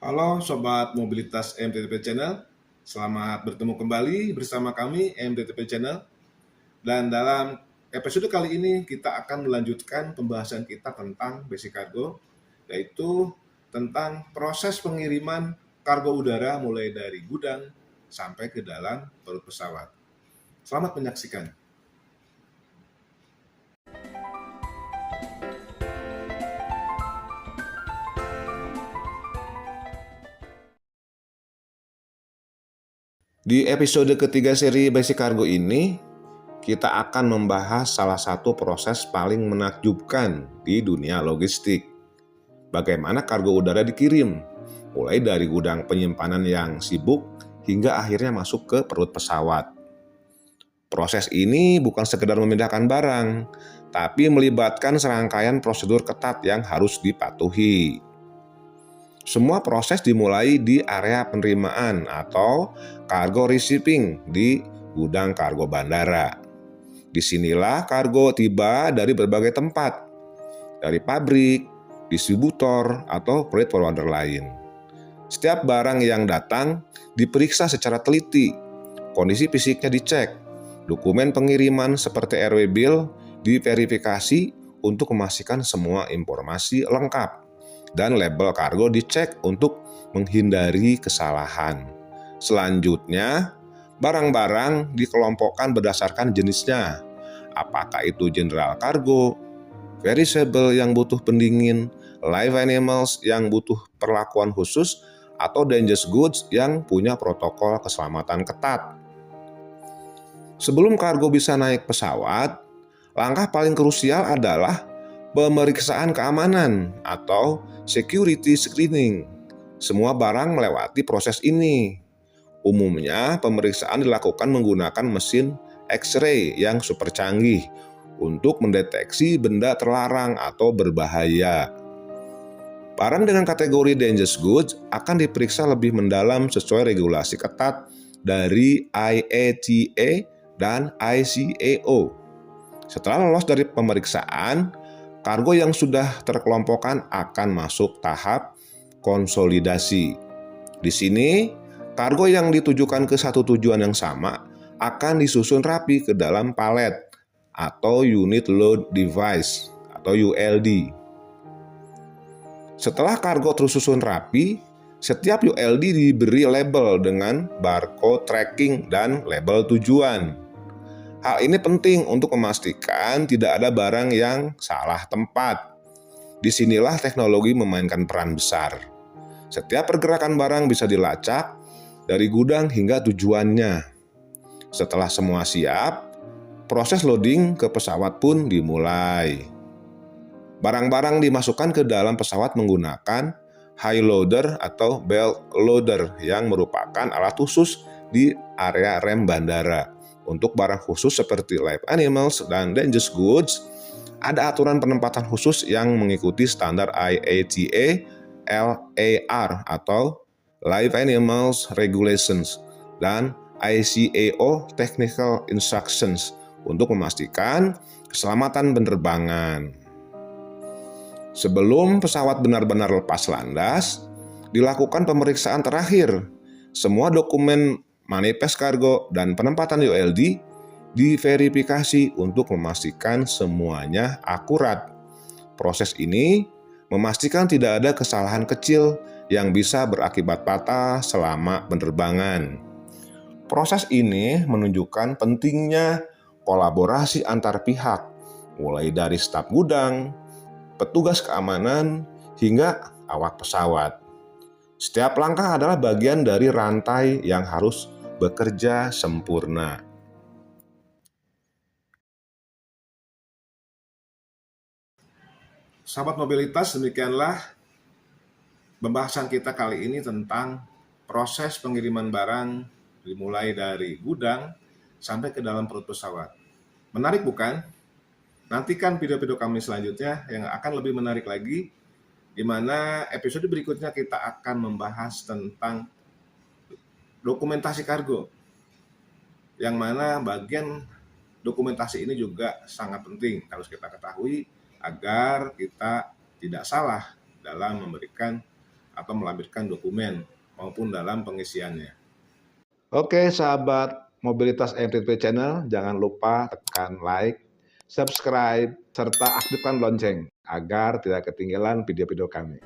Halo Sobat Mobilitas MTTP Channel, selamat bertemu kembali bersama kami MTTP Channel. Dan dalam episode kali ini kita akan melanjutkan pembahasan kita tentang basic cargo, yaitu tentang proses pengiriman kargo udara mulai dari gudang sampai ke dalam perut pesawat. Selamat menyaksikan. Di episode ketiga seri Basic Cargo ini, kita akan membahas salah satu proses paling menakjubkan di dunia logistik. Bagaimana kargo udara dikirim, mulai dari gudang penyimpanan yang sibuk hingga akhirnya masuk ke perut pesawat. Proses ini bukan sekedar memindahkan barang, tapi melibatkan serangkaian prosedur ketat yang harus dipatuhi. Semua proses dimulai di area penerimaan atau cargo receiving di gudang kargo bandara. Disinilah kargo tiba dari berbagai tempat, dari pabrik, distributor, atau freight forwarder lain. Setiap barang yang datang diperiksa secara teliti, kondisi fisiknya dicek, dokumen pengiriman seperti RW Bill diverifikasi untuk memastikan semua informasi lengkap, dan label kargo dicek untuk menghindari kesalahan. Selanjutnya, barang-barang dikelompokkan berdasarkan jenisnya. Apakah itu general cargo, perishable yang butuh pendingin, live animals yang butuh perlakuan khusus, atau dangerous goods yang punya protokol keselamatan ketat. Sebelum kargo bisa naik pesawat, langkah paling krusial adalah pemeriksaan keamanan atau security screening. Semua barang melewati proses ini. Umumnya, pemeriksaan dilakukan menggunakan mesin X-ray yang super canggih untuk mendeteksi benda terlarang atau berbahaya. Barang dengan kategori dangerous goods akan diperiksa lebih mendalam sesuai regulasi ketat dari IATA dan ICAO. Setelah lolos dari pemeriksaan, kargo yang sudah terkelompokkan akan masuk tahap konsolidasi. Di sini, kargo yang ditujukan ke satu tujuan yang sama akan disusun rapi ke dalam palet atau unit load device atau ULD. Setelah kargo tersusun rapi, setiap ULD diberi label dengan barcode tracking dan label tujuan. Hal ini penting untuk memastikan tidak ada barang yang salah tempat. Disinilah teknologi memainkan peran besar. Setiap pergerakan barang bisa dilacak dari gudang hingga tujuannya. Setelah semua siap, proses loading ke pesawat pun dimulai. Barang-barang dimasukkan ke dalam pesawat menggunakan high loader atau belt loader yang merupakan alat khusus di area rem bandara. Untuk barang khusus seperti live animals dan dangerous goods, ada aturan penempatan khusus yang mengikuti standar IATA LAR atau Live Animals Regulations dan ICAO Technical Instructions untuk memastikan keselamatan penerbangan. Sebelum pesawat benar-benar lepas landas, dilakukan pemeriksaan terakhir. Semua dokumen manifest kargo dan penempatan ULD diverifikasi untuk memastikan semuanya akurat. Proses ini memastikan tidak ada kesalahan kecil yang bisa berakibat fatal selama penerbangan. Proses ini menunjukkan pentingnya kolaborasi antar pihak, mulai dari staf gudang, petugas keamanan, hingga awak pesawat. Setiap langkah adalah bagian dari rantai yang harus bekerja sempurna. Sahabat mobilitas, demikianlah pembahasan kita kali ini tentang proses pengiriman barang dimulai dari gudang sampai ke dalam perut pesawat. Menarik bukan? Nantikan video-video kami selanjutnya yang akan lebih menarik lagi, di mana episode berikutnya kita akan membahas tentang dokumentasi kargo, yang mana bagian dokumentasi ini juga sangat penting harus kita ketahui agar kita tidak salah dalam memberikan atau melampirkan dokumen maupun dalam pengisiannya. Oke sahabat Mobilitas MTP Channel, jangan lupa tekan like, subscribe, serta aktifkan lonceng agar tidak ketinggalan video-video kami.